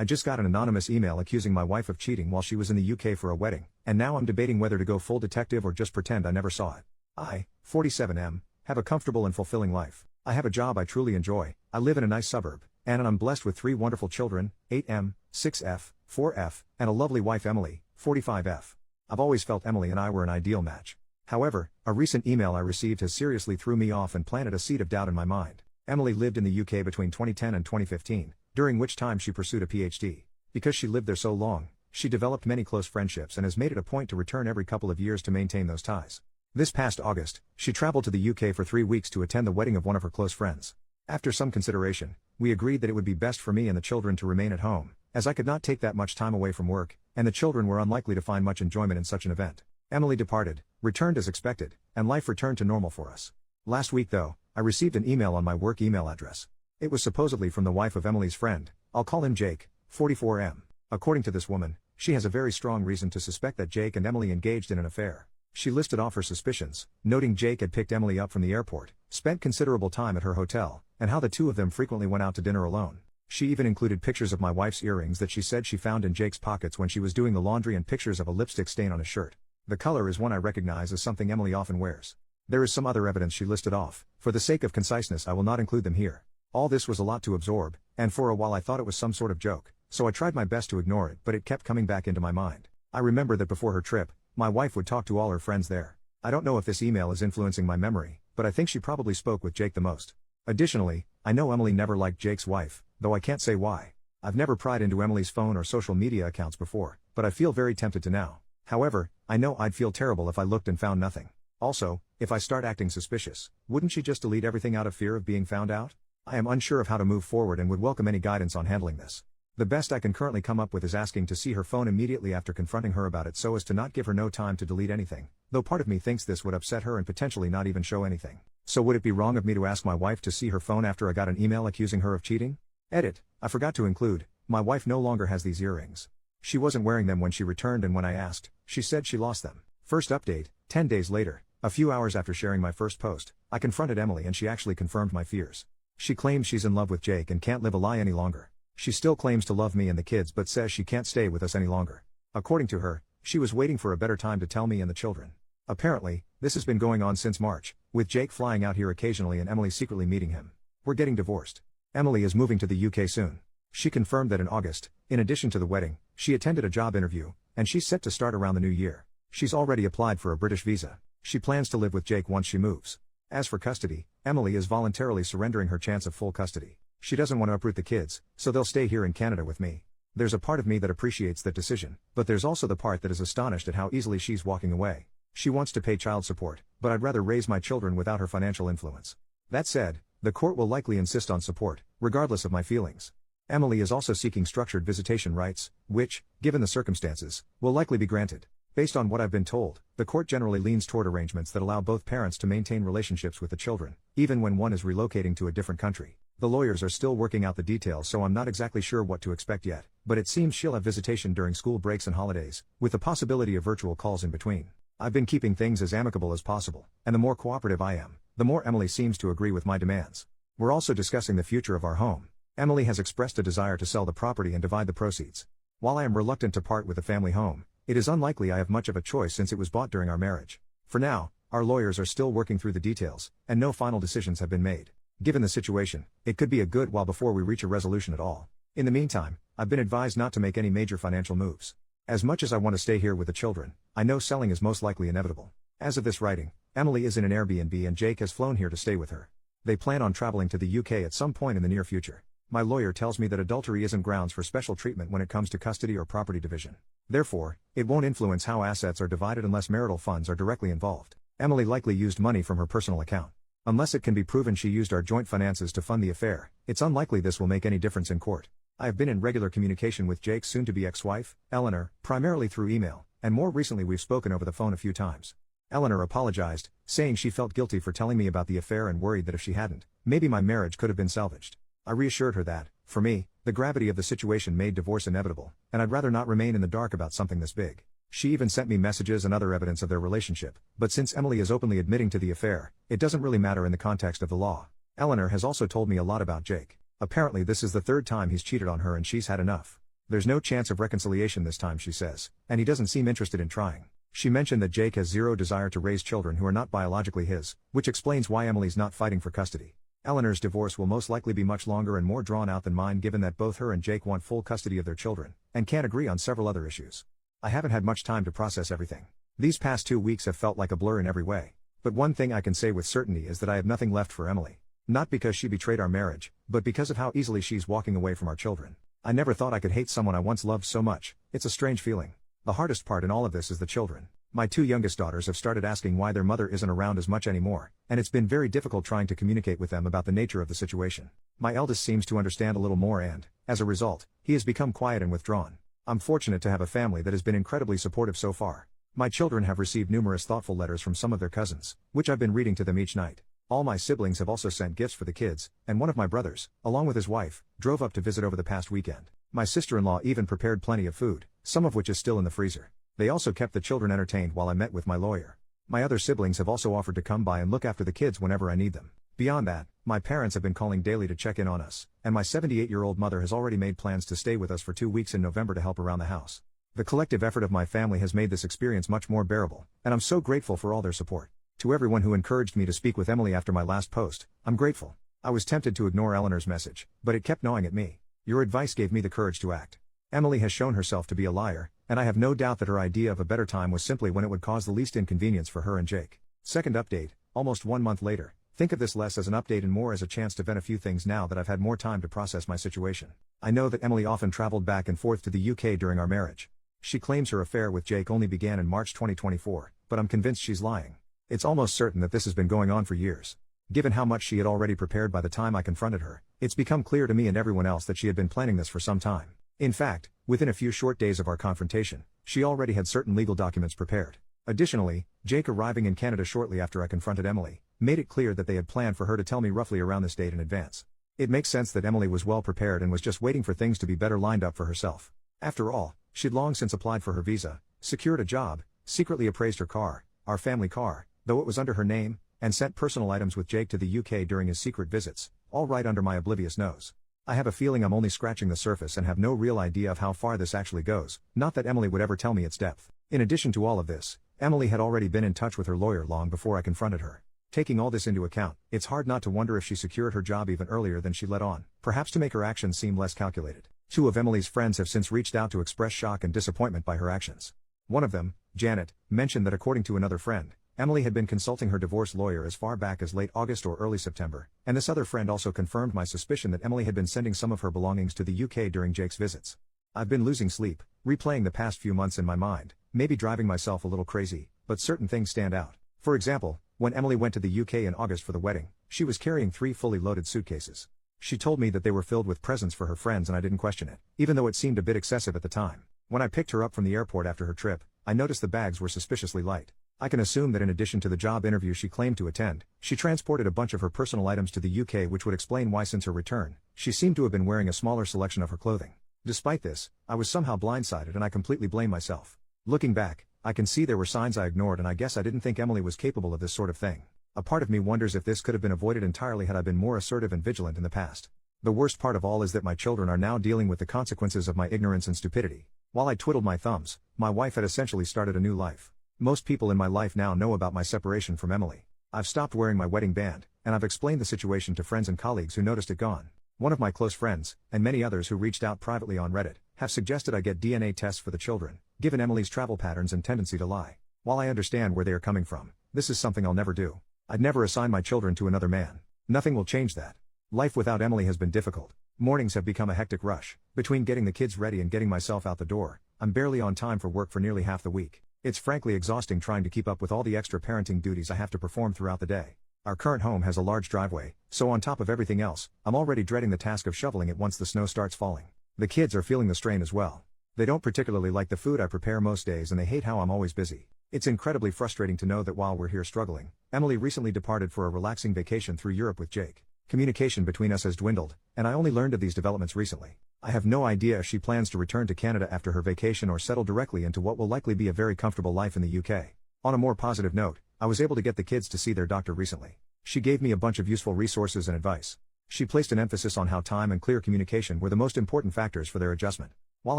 I just got an anonymous email accusing my wife of cheating while she was in the UK for a wedding, and now I'm debating whether to go full detective or just pretend I never saw it. I, 47M, have a comfortable and fulfilling life. I have a job I truly enjoy, I live in a nice suburb, and I'm blessed with 3 wonderful children, 8M, 6F, 4F, and a lovely wife Emily, 45F. I've always felt Emily and I were an ideal match. However, a recent email I received has seriously threw me off and planted a seed of doubt in my mind. Emily lived in the UK between 2010 and 2015, during which time she pursued a PhD. Because she lived there so long, she developed many close friendships and has made it a point to return every couple of years to maintain those ties. This past August, she traveled to the UK for 3 weeks to attend the wedding of one of her close friends. After some consideration, we agreed that it would be best for me and the children to remain at home, as I could not take that much time away from work, and the children were unlikely to find much enjoyment in such an event. Emily departed, returned as expected, and life returned to normal for us. Last week though, I received an email on my work email address. It was supposedly from the wife of Emily's friend, I'll call him Jake, 44M. According to this woman, she has a very strong reason to suspect that Jake and Emily engaged in an affair. She listed off her suspicions, noting Jake had picked Emily up from the airport, spent considerable time at her hotel, and how the two of them frequently went out to dinner alone. She even included pictures of my wife's earrings that she said she found in Jake's pockets when she was doing the laundry and pictures of a lipstick stain on his shirt. The color is one I recognize as something Emily often wears. There is some other evidence she listed off. For the sake of conciseness I will not include them here. All this was a lot to absorb, and for a while I thought it was some sort of joke, so I tried my best to ignore it, but it kept coming back into my mind. I remember that before her trip, my wife would talk to all her friends there. I don't know if this email is influencing my memory, but I think she probably spoke with Jake the most. Additionally, I know Emily never liked Jake's wife, though I can't say why. I've never pried into Emily's phone or social media accounts before, but I feel very tempted to now. However, I know I'd feel terrible if I looked and found nothing. Also, if I start acting suspicious, wouldn't she just delete everything out of fear of being found out? I am unsure of how to move forward and would welcome any guidance on handling this. The best I can currently come up with is asking to see her phone immediately after confronting her about it so as to not give her no time to delete anything, though part of me thinks this would upset her and potentially not even show anything. So would it be wrong of me to ask my wife to see her phone after I got an email accusing her of cheating? Edit, I forgot to include, my wife no longer has these earrings. She wasn't wearing them when she returned, and when I asked, she said she lost them. First update, 10 days later, a few hours after sharing my first post, I confronted Emily and she actually confirmed my fears. She claims she's in love with Jake and can't live a lie any longer. She still claims to love me and the kids but says she can't stay with us any longer. According to her, she was waiting for a better time to tell me and the children. Apparently, this has been going on since March, with Jake flying out here occasionally and Emily secretly meeting him. We're getting divorced. Emily is moving to the UK soon. She confirmed that in August, in addition to the wedding, she attended a job interview, and she's set to start around the new year. She's already applied for a British visa. She plans to live with Jake once she moves. As for custody, Emily is voluntarily surrendering her chance of full custody. She doesn't want to uproot the kids, so they'll stay here in Canada with me. There's a part of me that appreciates that decision, but there's also the part that is astonished at how easily she's walking away. She wants to pay child support, but I'd rather raise my children without her financial influence. That said, the court will likely insist on support, regardless of my feelings. Emily is also seeking structured visitation rights, which, given the circumstances, will likely be granted. Based on what I've been told, the court generally leans toward arrangements that allow both parents to maintain relationships with the children, even when one is relocating to a different country. The lawyers are still working out the details, so I'm not exactly sure what to expect yet, but it seems she'll have visitation during school breaks and holidays, with the possibility of virtual calls in between. I've been keeping things as amicable as possible, and the more cooperative I am, the more Emily seems to agree with my demands. We're also discussing the future of our home. Emily has expressed a desire to sell the property and divide the proceeds. While I am reluctant to part with the family home, it is unlikely I have much of a choice since it was bought during our marriage. For now, our lawyers are still working through the details, and no final decisions have been made. Given the situation, it could be a good while before we reach a resolution at all. In the meantime, I've been advised not to make any major financial moves. As much as I want to stay here with the children, I know selling is most likely inevitable. As of this writing, Emily is in an Airbnb and Jake has flown here to stay with her. They plan on traveling to the UK at some point in the near future. My lawyer tells me that adultery isn't grounds for special treatment when it comes to custody or property division. Therefore, it won't influence how assets are divided unless marital funds are directly involved. Emily likely used money from her personal account. Unless it can be proven she used our joint finances to fund the affair, it's unlikely this will make any difference in court. I have been in regular communication with Jake's soon-to-be ex-wife, Eleanor, primarily through email, and more recently we've spoken over the phone a few times. Eleanor apologized, saying she felt guilty for telling me about the affair and worried that if she hadn't, maybe my marriage could have been salvaged. I reassured her that, for me, the gravity of the situation made divorce inevitable, and I'd rather not remain in the dark about something this big. She even sent me messages and other evidence of their relationship, but since Emily is openly admitting to the affair, it doesn't really matter in the context of the law. Eleanor has also told me a lot about Jake. Apparently this is the third time he's cheated on her and she's had enough. There's no chance of reconciliation this time, she says, and he doesn't seem interested in trying. She mentioned that Jake has zero desire to raise children who are not biologically his, which explains why Emily's not fighting for custody. Eleanor's divorce will most likely be much longer and more drawn out than mine, given that both her and Jake want full custody of their children, and can't agree on several other issues. I haven't had much time to process everything. These past 2 weeks have felt like a blur in every way. But one thing I can say with certainty is that I have nothing left for Emily. Not because she betrayed our marriage, but because of how easily she's walking away from our children. I never thought I could hate someone I once loved so much. It's a strange feeling. The hardest part in all of this is the children. My 2 youngest daughters have started asking why their mother isn't around as much anymore, and it's been very difficult trying to communicate with them about the nature of the situation. My eldest seems to understand a little more and, as a result, he has become quiet and withdrawn. I'm fortunate to have a family that has been incredibly supportive so far. My children have received numerous thoughtful letters from some of their cousins, which I've been reading to them each night. All my siblings have also sent gifts for the kids, and one of my brothers, along with his wife, drove up to visit over the past weekend. My sister-in-law even prepared plenty of food, some of which is still in the freezer. They also kept the children entertained while I met with my lawyer. My other siblings have also offered to come by and look after the kids whenever I need them. Beyond that, my parents have been calling daily to check in on us, and my 78-year-old mother has already made plans to stay with us for 2 weeks in November to help around the house. The collective effort of my family has made this experience much more bearable, and I'm so grateful for all their support. To everyone who encouraged me to speak with Emily after my last post, I'm grateful. I was tempted to ignore Eleanor's message, but it kept gnawing at me. Your advice gave me the courage to act. Emily has shown herself to be a liar, and I have no doubt that her idea of a better time was simply when it would cause the least inconvenience for her and Jake. Second update, almost 1 month later. Think of this less as an update and more as a chance to vent a few things now that I've had more time to process my situation. I know that Emily often traveled back and forth to the UK during our marriage. She claims her affair with Jake only began in March 2024, but I'm convinced she's lying. It's almost certain that this has been going on for years. Given how much she had already prepared by the time I confronted her, it's become clear to me and everyone else that she had been planning this for some time. In fact, within a few short days of our confrontation, she already had certain legal documents prepared. Additionally, Jake arriving in Canada shortly after I confronted Emily, made it clear that they had planned for her to tell me roughly around this date in advance. It makes sense that Emily was well prepared and was just waiting for things to be better lined up for herself. After all, she'd long since applied for her visa, secured a job, secretly appraised her car, our family car, though it was under her name, and sent personal items with Jake to the UK during his secret visits, all right under my oblivious nose. I have a feeling I'm only scratching the surface and have no real idea of how far this actually goes, not that Emily would ever tell me its depth. In addition to all of this, Emily had already been in touch with her lawyer long before I confronted her. Taking all this into account, it's hard not to wonder if she secured her job even earlier than she let on, perhaps to make her actions seem less calculated. 2 of Emily's friends have since reached out to express shock and disappointment by her actions. One of them, Janet, mentioned that according to another friend, Emily had been consulting her divorce lawyer as far back as late August or early September, and this other friend also confirmed my suspicion that Emily had been sending some of her belongings to the UK during Jake's visits. I've been losing sleep, replaying the past few months in my mind, maybe driving myself a little crazy, but certain things stand out. For example, when Emily went to the UK in August for the wedding, she was carrying 3 fully loaded suitcases. She told me that they were filled with presents for her friends and I didn't question it, even though it seemed a bit excessive at the time. When I picked her up from the airport after her trip, I noticed the bags were suspiciously light. I can assume that in addition to the job interview she claimed to attend, she transported a bunch of her personal items to the UK, which would explain why since her return, she seemed to have been wearing a smaller selection of her clothing. Despite this, I was somehow blindsided and I completely blame myself. Looking back, I can see there were signs I ignored and I guess I didn't think Emily was capable of this sort of thing. A part of me wonders if this could have been avoided entirely had I been more assertive and vigilant in the past. The worst part of all is that my children are now dealing with the consequences of my ignorance and stupidity. While I twiddled my thumbs, my wife had essentially started a new life. Most people in my life now know about my separation from Emily. I've stopped wearing my wedding band, and I've explained the situation to friends and colleagues who noticed it gone. One of my close friends, and many others who reached out privately on Reddit, have suggested I get DNA tests for the children, given Emily's travel patterns and tendency to lie. While I understand where they are coming from, this is something I'll never do. I'd never assign my children to another man. Nothing will change that. Life without Emily has been difficult. Mornings have become a hectic rush. Between getting the kids ready and getting myself out the door, I'm barely on time for work for nearly half the week. It's frankly exhausting trying to keep up with all the extra parenting duties I have to perform throughout the day. Our current home has a large driveway, so on top of everything else, I'm already dreading the task of shoveling it once the snow starts falling. The kids are feeling the strain as well. They don't particularly like the food I prepare most days and they hate how I'm always busy. It's incredibly frustrating to know that while we're here struggling, Emily recently departed for a relaxing vacation through Europe with Jake. Communication between us has dwindled, and I only learned of these developments recently. I have no idea if she plans to return to Canada after her vacation or settle directly into what will likely be a very comfortable life in the UK. On a more positive note, I was able to get the kids to see their doctor recently. She gave me a bunch of useful resources and advice. She placed an emphasis on how time and clear communication were the most important factors for their adjustment. While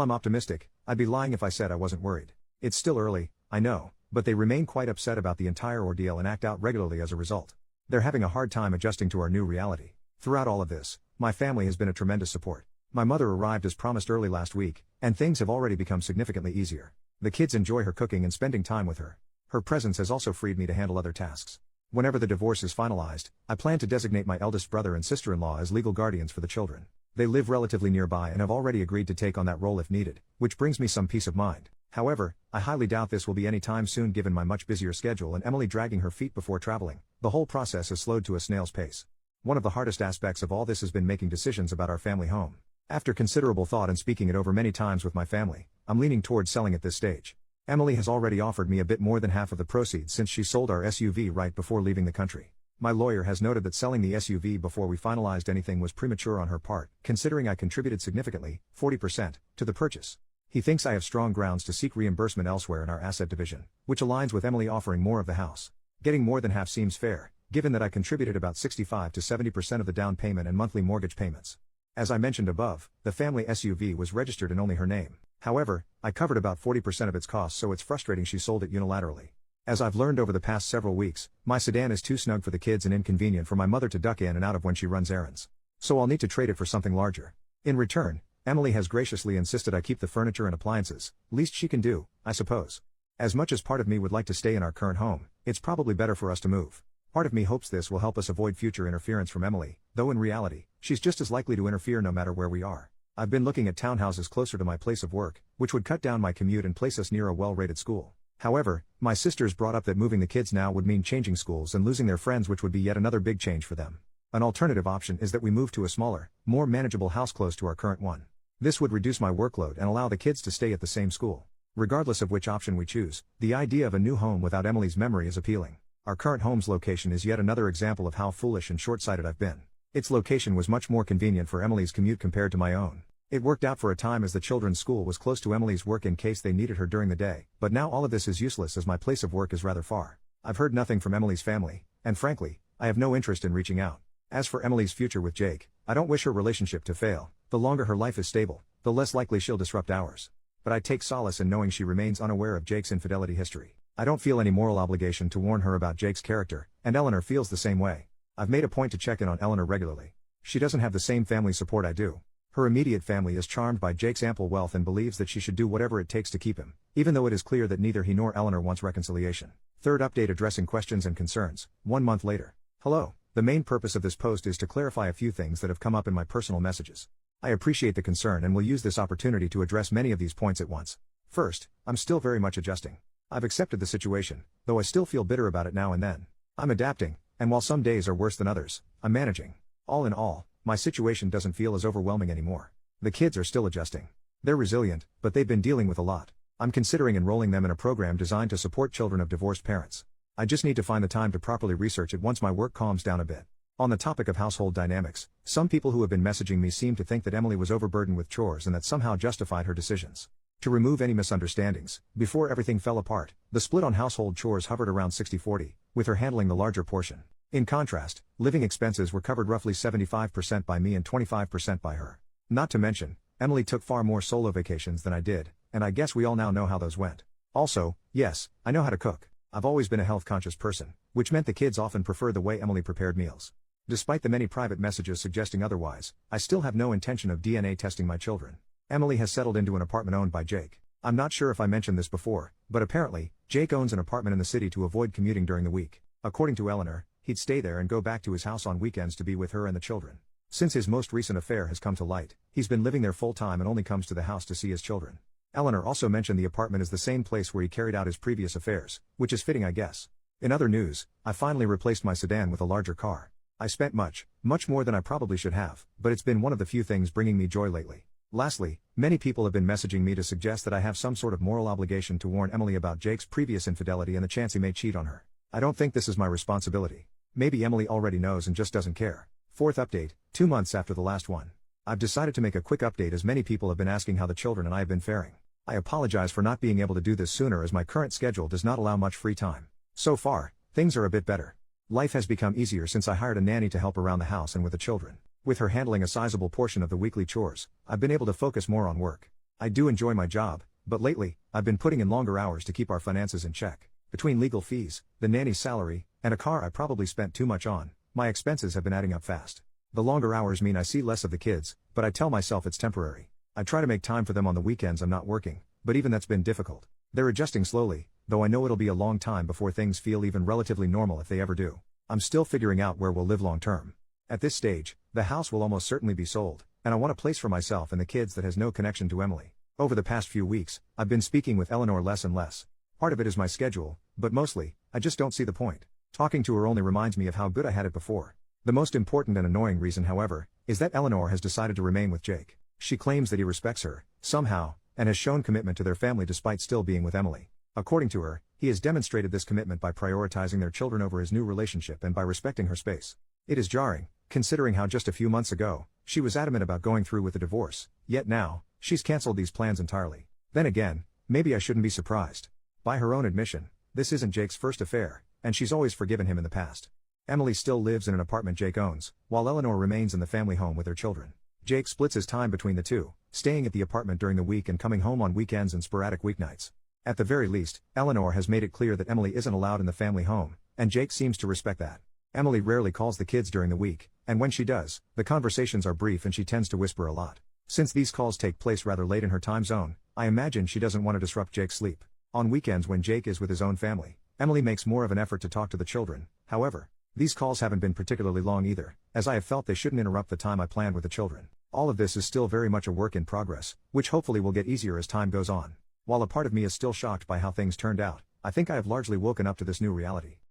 I'm optimistic, I'd be lying if I said I wasn't worried. It's still early, I know, but they remain quite upset about the entire ordeal and act out regularly as a result. They're having a hard time adjusting to our new reality. Throughout all of this, my family has been a tremendous support. My mother arrived as promised early last week, and things have already become significantly easier. The kids enjoy her cooking and spending time with her. Her presence has also freed me to handle other tasks. Whenever the divorce is finalized, I plan to designate my eldest brother and sister-in-law as legal guardians for the children. They live relatively nearby and have already agreed to take on that role if needed, which brings me some peace of mind. However, I highly doubt this will be any time soon given my much busier schedule and Emily dragging her feet before traveling. The whole process has slowed to a snail's pace. One of the hardest aspects of all this has been making decisions about our family home. After considerable thought and speaking it over many times with my family, I'm leaning towards selling at this stage. Emily has already offered me a bit more than half of the proceeds since she sold our SUV right before leaving the country. My lawyer has noted that selling the SUV before we finalized anything was premature on her part, considering I contributed significantly, 40%, to the purchase. He thinks I have strong grounds to seek reimbursement elsewhere in our asset division, which aligns with Emily offering more of the house. Getting more than half seems fair, given that I contributed about 65 to 70% of the down payment and monthly mortgage payments. As I mentioned above, the family SUV was registered in only her name. However, I covered about 40% of its costs, so it's frustrating she sold it unilaterally. As I've learned over the past several weeks, my sedan is too snug for the kids and inconvenient for my mother to duck in and out of when she runs errands. So I'll need to trade it for something larger. In return, Emily has graciously insisted I keep the furniture and appliances, least she can do, I suppose. As much as part of me would like to stay in our current home, it's probably better for us to move. Part of me hopes this will help us avoid future interference from Emily, though in reality, she's just as likely to interfere no matter where we are. I've been looking at townhouses closer to my place of work, which would cut down my commute and place us near a well-rated school. However, my sisters brought up that moving the kids now would mean changing schools and losing their friends, which would be yet another big change for them. An alternative option is that we move to a smaller, more manageable house close to our current one. This would reduce my workload and allow the kids to stay at the same school. Regardless of which option we choose, the idea of a new home without Emily's memory is appealing. Our current home's location is yet another example of how foolish and short-sighted I've been. Its location was much more convenient for Emily's commute compared to my own. It worked out for a time as the children's school was close to Emily's work in case they needed her during the day, but now all of this is useless as my place of work is rather far. I've heard nothing from Emily's family, and frankly, I have no interest in reaching out. As for Emily's future with Jake, I don't wish her relationship to fail. The longer her life is stable, the less likely she'll disrupt ours. But I take solace in knowing she remains unaware of Jake's infidelity history. I don't feel any moral obligation to warn her about Jake's character, and Eleanor feels the same way. I've made a point to check in on Eleanor regularly. She doesn't have the same family support I do. Her immediate family is charmed by Jake's ample wealth and believes that she should do whatever it takes to keep him, even though it is clear that neither he nor Eleanor wants reconciliation. Third update addressing questions and concerns, 1 month later. Hello, the main purpose of this post is to clarify a few things that have come up in my personal messages. I appreciate the concern and will use this opportunity to address many of these points at once. First, I'm still very much adjusting. I've accepted the situation, though I still feel bitter about it now and then. I'm adapting, and while some days are worse than others, I'm managing. All in all, my situation doesn't feel as overwhelming anymore. The kids are still adjusting. They're resilient, but they've been dealing with a lot. I'm considering enrolling them in a program designed to support children of divorced parents. I just need to find the time to properly research it once my work calms down a bit. On the topic of household dynamics, some people who have been messaging me seem to think that Emily was overburdened with chores and that somehow justified her decisions. To remove any misunderstandings, before everything fell apart, the split on household chores hovered around 60-40, with her handling the larger portion. In contrast, living expenses were covered roughly 75% by me and 25% by her. Not to mention, Emily took far more solo vacations than I did, and I guess we all now know how those went. Also, yes, I know how to cook. I've always been a health-conscious person, which meant the kids often preferred the way Emily prepared meals. Despite the many private messages suggesting otherwise, I still have no intention of DNA testing my children. Emily has settled into an apartment owned by Jake. I'm not sure if I mentioned this before, but apparently, Jake owns an apartment in the city to avoid commuting during the week. According to Eleanor, he'd stay there and go back to his house on weekends to be with her and the children. Since his most recent affair has come to light, he's been living there full-time and only comes to the house to see his children. Eleanor also mentioned the apartment is the same place where he carried out his previous affairs, which is fitting, I guess. In other news, I finally replaced my sedan with a larger car. I spent much more than I probably should have, but it's been one of the few things bringing me joy lately. Lastly, many people have been messaging me to suggest that I have some sort of moral obligation to warn Emily about Jake's previous infidelity and the chance he may cheat on her. I don't think this is my responsibility. Maybe Emily already knows and just doesn't care. Fourth update, 2 months after the last one. I've decided to make a quick update as many people have been asking how the children and I have been faring. I apologize for not being able to do this sooner as my current schedule does not allow much free time. So far, things are a bit better. Life has become easier since I hired a nanny to help around the house and with the children. With her handling a sizable portion of the weekly chores, I've been able to focus more on work. I do enjoy my job, but lately, I've been putting in longer hours to keep our finances in check. Between legal fees, the nanny's salary, and a car I probably spent too much on, my expenses have been adding up fast. The longer hours mean I see less of the kids, but I tell myself it's temporary. I try to make time for them on the weekends I'm not working, but even that's been difficult. They're adjusting slowly, though I know it'll be a long time before things feel even relatively normal if they ever do. I'm still figuring out where we'll live long term. At this stage, the house will almost certainly be sold, and I want a place for myself and the kids that has no connection to Emily. Over the past few weeks, I've been speaking with Eleanor less and less. Part of it is my schedule, but mostly, I just don't see the point. Talking to her only reminds me of how good I had it before. The most important and annoying reason, however, is that Eleanor has decided to remain with Jake. She claims that he respects her, somehow, and has shown commitment to their family despite still being with Emily. According to her, he has demonstrated this commitment by prioritizing their children over his new relationship and by respecting her space. It is jarring, considering how just a few months ago, she was adamant about going through with the divorce, yet now, she's cancelled these plans entirely. Then again, maybe I shouldn't be surprised. By her own admission, this isn't Jake's first affair, and she's always forgiven him in the past. Emily still lives in an apartment Jake owns, while Eleanor remains in the family home with her children. Jake splits his time between the two, staying at the apartment during the week and coming home on weekends and sporadic weeknights. At the very least, Eleanor has made it clear that Emily isn't allowed in the family home, and Jake seems to respect that. Emily rarely calls the kids during the week, and when she does, the conversations are brief and she tends to whisper a lot. Since these calls take place rather late in her time zone, I imagine she doesn't want to disrupt Jake's sleep. On weekends when Jake is with his own family, Emily makes more of an effort to talk to the children. However, these calls haven't been particularly long either, as I have felt they shouldn't interrupt the time I planned with the children. All of this is still very much a work in progress, which hopefully will get easier as time goes on. While a part of me is still shocked by how things turned out, I think I have largely woken up to this new reality.